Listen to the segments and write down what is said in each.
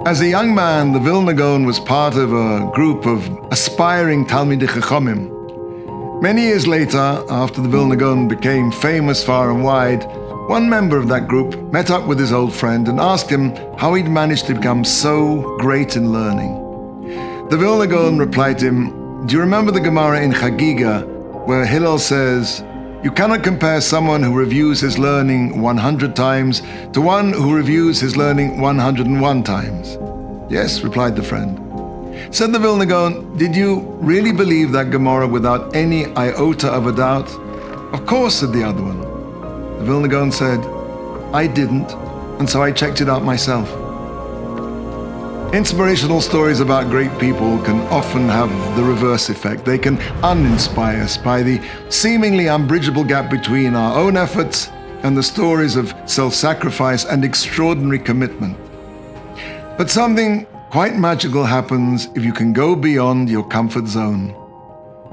As a young man, the Vilna Gaon was part of a group of aspiring Talmidei Chachamim. Many years later, after the Vilna Gaon became famous far and wide, one member of that group met up with his old friend and asked him how he'd managed to become so great in learning. The Vilna Gaon replied to him, "Do you remember the Gemara in Chagiga where Hillel says, 'You cannot compare someone who reviews his learning 100 times to one who reviews his learning 101 times?' "Yes," replied the friend. Said the Vilna Gaon, "Did you really believe that Gemara without any iota of a doubt?" "Of course," said the other one. The Vilna Gaon said, "I didn't, and so I checked it out myself." Inspirational stories about great people can often have the reverse effect. They can uninspire us by the seemingly unbridgeable gap between our own efforts and the stories of self-sacrifice and extraordinary commitment. But something quite magical happens if you can go beyond your comfort zone.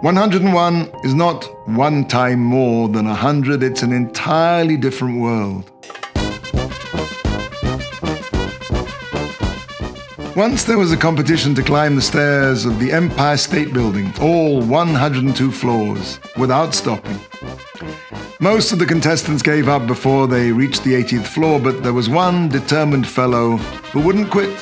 101 is not one time more than 100, it's an entirely different world. Once there was a competition to climb the stairs of the Empire State Building, all 102 floors, without stopping. Most of the contestants gave up before they reached the 80th floor, but there was one determined fellow who wouldn't quit.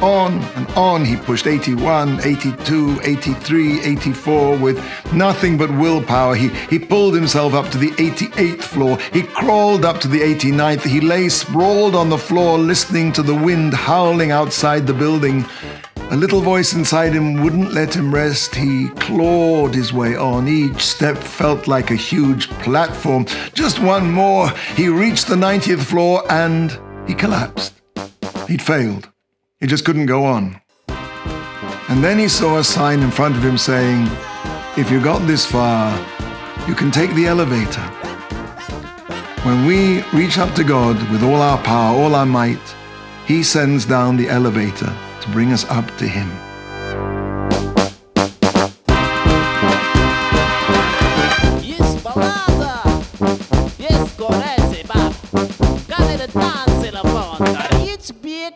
On and on he pushed 81, 82, 83, 84 with nothing but willpower. He pulled himself up to the 88th floor. He crawled up to the 89th. He lay sprawled on the floor listening to the wind howling outside the building. A little voice inside him wouldn't let him rest. He clawed his way on. Each step felt like a huge platform. Just one more. He reached the 90th floor and he collapsed. He'd failed. He just couldn't go on. And then he saw a sign in front of him saying, "If you got this far, you can take the elevator." When we reach up to God with all our power, all our might, He sends down the elevator to bring us up to Him. Есть баллада, есть горячий баб, когда танцы на фон, речь биг